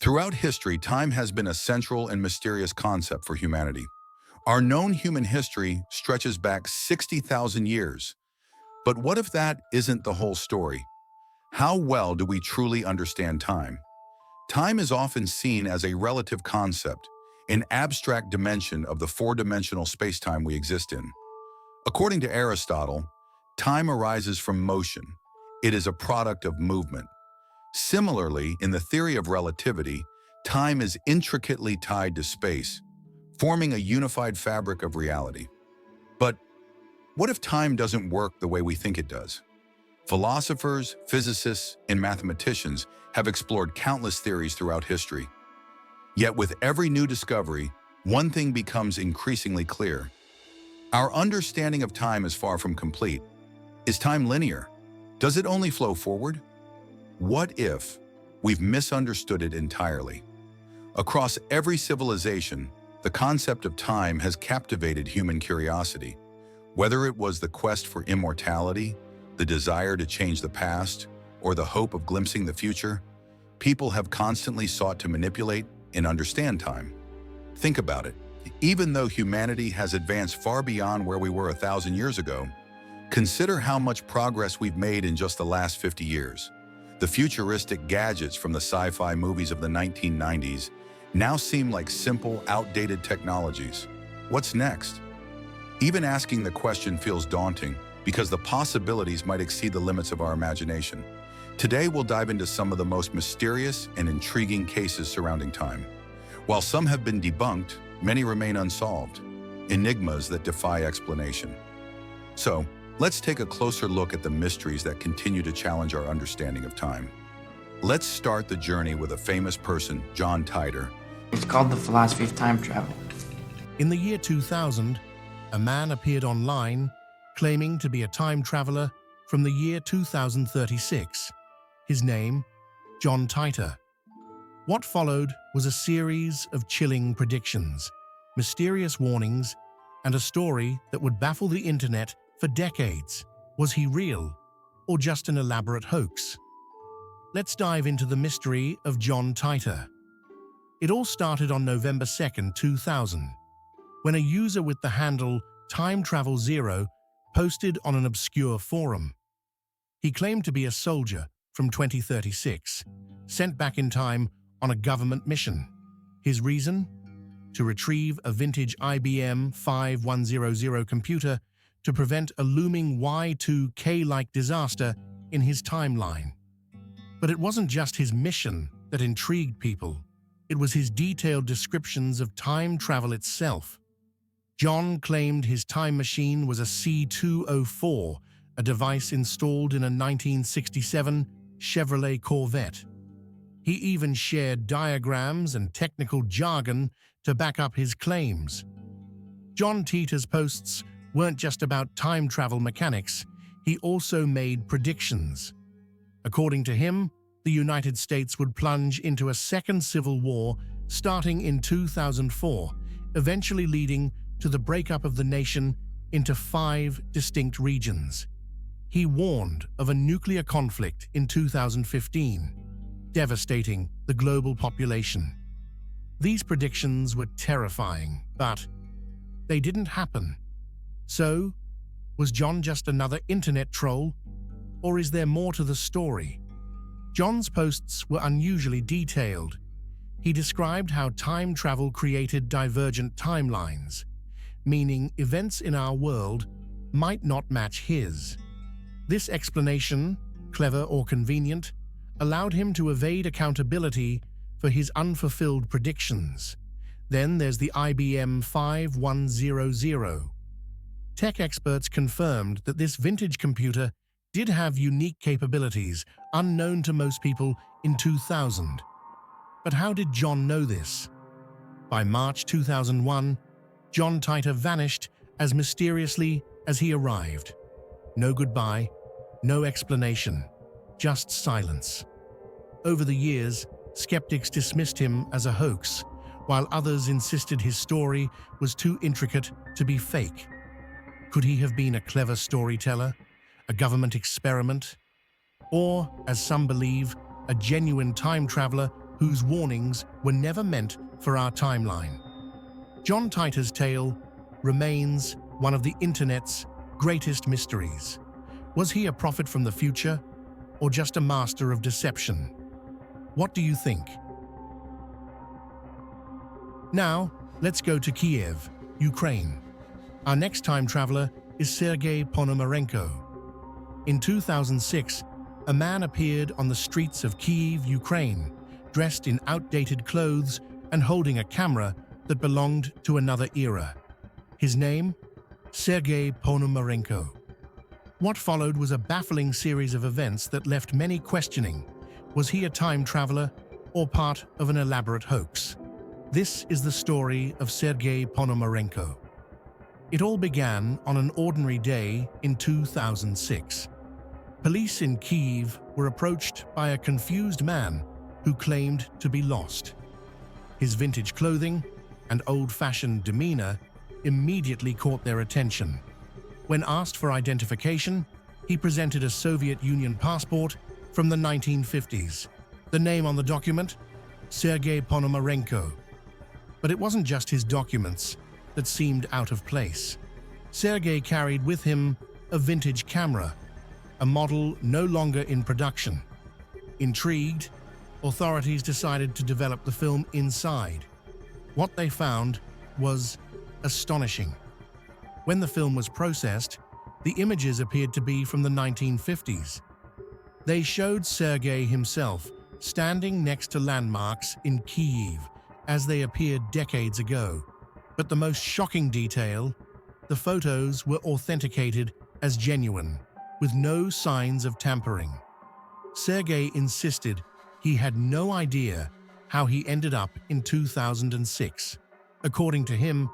Throughout history, time has been a central and mysterious concept for humanity. Our known human history stretches back 60,000 years. But what if that isn't the whole story? How well do we truly understand time? Time is often seen as a relative concept, an abstract dimension of the four-dimensional spacetime we exist in. According to Aristotle, time arises from motion. It is a product of movement. Similarly, in the theory of relativity, time is intricately tied to space, forming a unified fabric of reality. But what if time doesn't work the way we think it does? Philosophers, physicists, and mathematicians have explored countless theories throughout history. Yet with every new discovery, one thing becomes increasingly clear. Our understanding of time is far from complete. Is time linear? Does it only flow forward? What if we've misunderstood it entirely? Across every civilization, the concept of time has captivated human curiosity. Whether it was the quest for immortality, the desire to change the past, or the hope of glimpsing the future, people have constantly sought to manipulate and understand time. Think about it. Even though humanity has advanced far beyond where we were 1,000 years ago, consider how much progress we've made in just the last 50 years. The futuristic gadgets from the sci-fi movies of the 1990s now seem like simple, outdated technologies. What's next? Even asking the question feels daunting because the possibilities might exceed the limits of our imagination. Today, we'll dive into some of the most mysterious and intriguing cases surrounding time. While some have been debunked, many remain unsolved, enigmas that defy explanation. So, let's take a closer look at the mysteries that continue to challenge our understanding of time. Let's start the journey with a famous person, John Titor. It's called the philosophy of time travel. In the year 2000, a man appeared online claiming to be a time traveler from the year 2036. His name, John Titor. What followed was a series of chilling predictions, mysterious warnings, and a story that would baffle the internet for decades. Was he real, or just an elaborate hoax? Let's dive into the mystery of John Titor. It all started on November 2nd, 2000, when a user with the handle Time Travel Zero posted on an obscure forum. He claimed to be a soldier from 2036, sent back in time on a government mission. His reason? To retrieve a vintage IBM 5100 computer to prevent a looming Y2K-like disaster in his timeline. But it wasn't just his mission that intrigued people. It was his detailed descriptions of time travel itself. John claimed his time machine was a C-204, a device installed in a 1967 Chevrolet Corvette. He even shared diagrams and technical jargon to back up his claims. John Titor's posts weren't just about time travel mechanics, he also made predictions. According to him, the United States would plunge into a second civil war starting in 2004, eventually leading to the breakup of the nation into 5 distinct regions. He warned of a nuclear conflict in 2015, devastating the global population. These predictions were terrifying, but they didn't happen. So, was John just another internet troll, or is there more to the story? John's posts were unusually detailed. He described how time travel created divergent timelines, meaning events in our world might not match his. This explanation, clever or convenient, allowed him to evade accountability for his unfulfilled predictions. Then there's the IBM 5100. Tech experts confirmed that this vintage computer did have unique capabilities unknown to most people in 2000. But how did John know this? By March 2001, John Titor vanished as mysteriously as he arrived. No goodbye, no explanation, just silence. Over the years, skeptics dismissed him as a hoax, while others insisted his story was too intricate to be fake. Could he have been a clever storyteller, a government experiment, or, as some believe, a genuine time traveler whose warnings were never meant for our timeline. John Titor's tale remains one of the internet's greatest mysteries. Was he a prophet from the future, or just a master of deception? What do you think? Now, let's go to Kiev, Ukraine. Our next time traveler is Sergei Ponomarenko. In 2006, a man appeared on the streets of Kyiv, Ukraine, dressed in outdated clothes and holding a camera that belonged to another era. His name? Sergei Ponomarenko. What followed was a baffling series of events that left many questioning. Was he a time traveler or part of an elaborate hoax? This is the story of Sergei Ponomarenko. It all began on an ordinary day in 2006. Police in Kyiv were approached by a confused man who claimed to be lost. His vintage clothing and old-fashioned demeanor immediately caught their attention. When asked for identification, he presented a Soviet Union passport from the 1950s. The name on the document? Sergei Ponomarenko. But it wasn't just his documents that seemed out of place. Sergei carried with him a vintage camera, a model no longer in production. Intrigued, authorities decided to develop the film inside. What they found was astonishing. When the film was processed, the images appeared to be from the 1950s. They showed Sergei himself standing next to landmarks in Kyiv as they appeared decades ago. But the most shocking detail, the photos were authenticated as genuine, with no signs of tampering. Sergei insisted he had no idea how he ended up in 2006. According to him,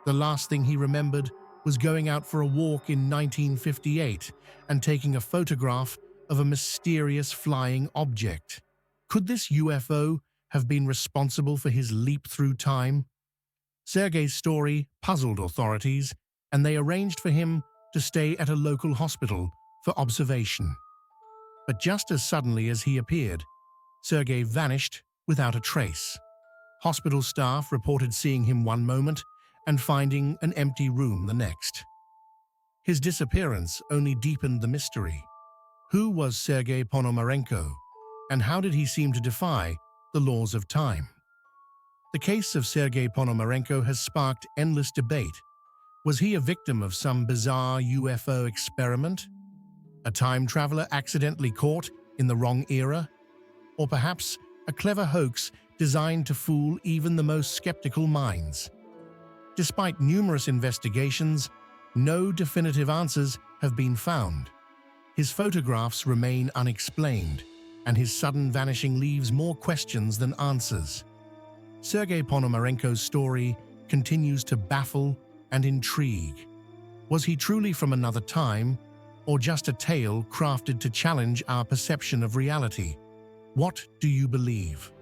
the last thing he remembered was going out for a walk in 1958 and taking a photograph of a mysterious flying object. Could this UFO have been responsible for his leap through time? Sergei's story puzzled authorities, and they arranged for him to stay at a local hospital for observation. But just as suddenly as he appeared, Sergei vanished without a trace. Hospital staff reported seeing him one moment and finding an empty room the next. His disappearance only deepened the mystery. Who was Sergei Ponomarenko, and how did he seem to defy the laws of time? The case of Sergei Ponomarenko has sparked endless debate. Was he a victim of some bizarre UFO experiment? A time traveler accidentally caught in the wrong era? Or perhaps a clever hoax designed to fool even the most skeptical minds? Despite numerous investigations, no definitive answers have been found. His photographs remain unexplained, and his sudden vanishing leaves more questions than answers. Sergei Ponomarenko's story continues to baffle and intrigue. Was he truly from another time, or just a tale crafted to challenge our perception of reality? What do you believe?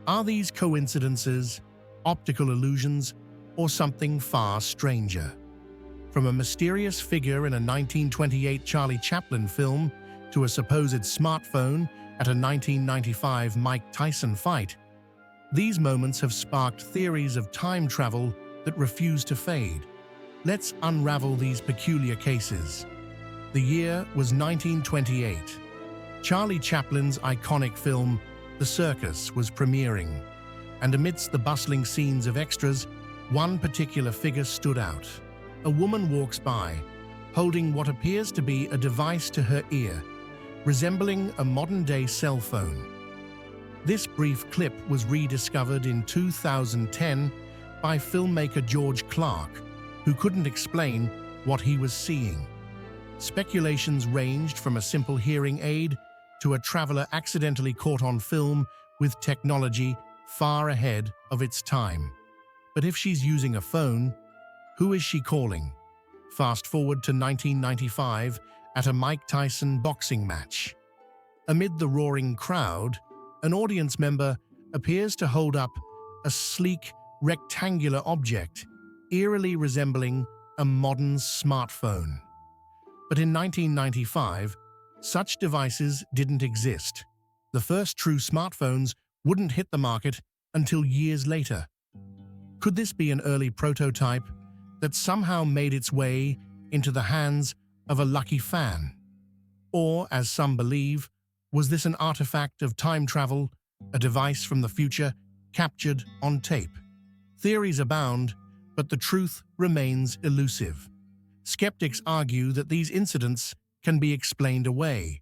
Are these coincidences, optical illusions, or something far stranger? From a mysterious figure in a 1928 Charlie Chaplin film to a supposed smartphone at a 1995 Mike Tyson fight, these moments have sparked theories of time travel that refuse to fade. Let's unravel these peculiar cases. The year was 1928. Charlie Chaplin's iconic film, The Circus, was premiering, and amidst the bustling scenes of extras, one particular figure stood out. A woman walks by, holding what appears to be a device to her ear, resembling a modern-day cell phone. This brief clip was rediscovered in 2010 by filmmaker George Clark, who couldn't explain what he was seeing. Speculations ranged from a simple hearing aid to a traveler accidentally caught on film with technology far ahead of its time. But if she's using a phone, who is she calling? Fast forward to 1995 at a Mike Tyson boxing match. Amid the roaring crowd, an audience member appears to hold up a sleek, rectangular object, eerily resembling a modern smartphone. But in 1995, such devices didn't exist. the first true smartphones wouldn't hit the market until years later. Could this be an early prototype that somehow made its way into the hands of a lucky fan? Or, as some believe, was this an artifact of time travel, a device from the future captured on tape? Theories abound, but the truth remains elusive. Skeptics argue that these incidents can be explained away.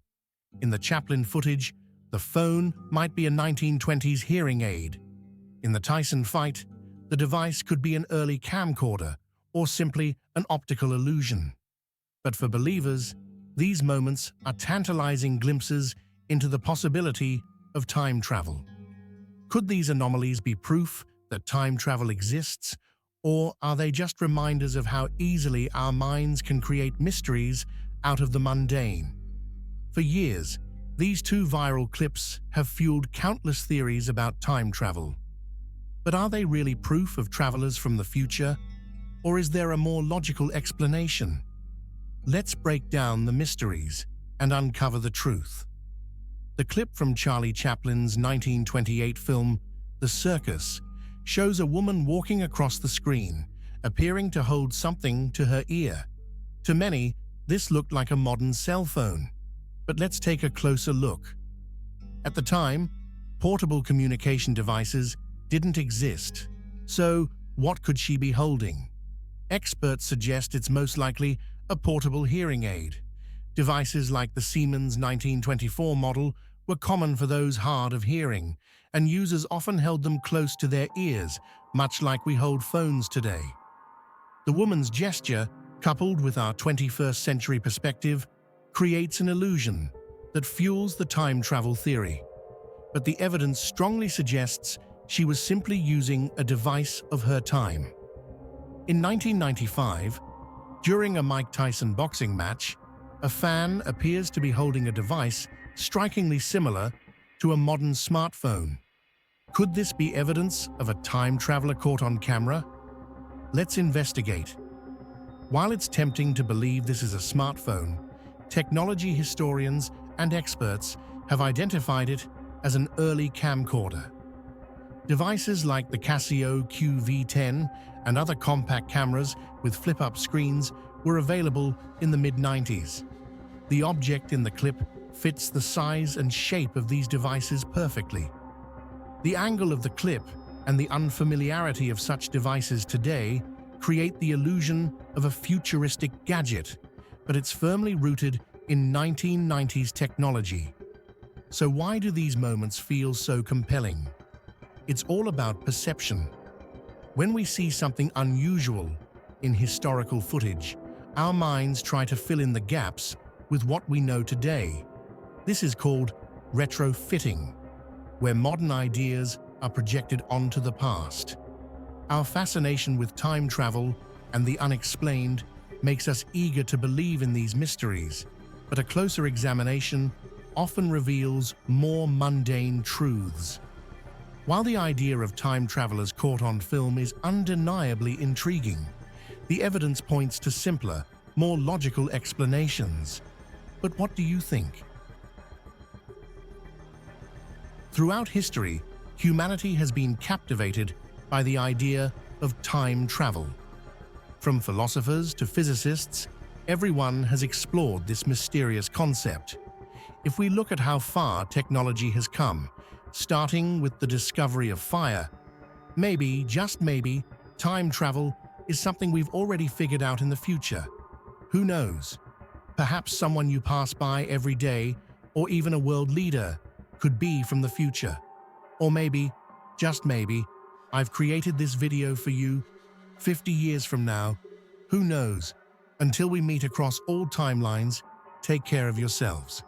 In the Chaplin footage, the phone might be a 1920s hearing aid. In the Tyson fight, the device could be an early camcorder or simply an optical illusion. But for believers, these moments are tantalizing glimpses into the possibility of time travel. Could these anomalies be proof that time travel exists, or are they just reminders of how easily our minds can create mysteries out of the mundane? For years, these two viral clips have fueled countless theories about time travel. But are they really proof of travelers from the future, or is there a more logical explanation? Let's break down the mysteries and uncover the truth. The clip from Charlie Chaplin's 1928 film, The Circus, shows a woman walking across the screen, appearing to hold something to her ear. To many, this looked like a modern cell phone. But let's take a closer look. At the time, portable communication devices didn't exist. So, what could she be holding? Experts suggest it's most likely a portable hearing aid. Devices like the Siemens 1924 model were common for those hard of hearing, and users often held them close to their ears, much like we hold phones today. The woman's gesture, coupled with our 21st century perspective, creates an illusion that fuels the time travel theory. But the evidence strongly suggests she was simply using a device of her time. In 1995, during a Mike Tyson boxing match, a fan appears to be holding a device strikingly similar to a modern smartphone. Could this be evidence of a time traveler caught on camera? Let's investigate. While it's tempting to believe this is a smartphone, technology historians and experts have identified it as an early camcorder. Devices like the Casio QV10 and other compact cameras with flip-up screens were available in the mid-90s. The object in the clip fits the size and shape of these devices perfectly. The angle of the clip and the unfamiliarity of such devices today create the illusion of a futuristic gadget, but it's firmly rooted in 1990s technology. So why do these moments feel so compelling? It's all about perception. When we see something unusual in historical footage, our minds try to fill in the gaps with what we know today. This is called retrofitting, where modern ideas are projected onto the past. Our fascination with time travel and the unexplained makes us eager to believe in these mysteries, but a closer examination often reveals more mundane truths. While the idea of time travelers caught on film is undeniably intriguing, the evidence points to simpler, more logical explanations. But what do you think? Throughout history, humanity has been captivated by the idea of time travel. From philosophers to physicists, everyone has explored this mysterious concept. If we look at how far technology has come, starting with the discovery of fire, maybe, just maybe, time travel is something we've already figured out in the future. Who knows? Perhaps someone you pass by every day, or even a world leader, could be from the future. Or maybe, just maybe, I've created this video for you 50 years from now. Who knows? Until we meet across all timelines, take care of yourselves.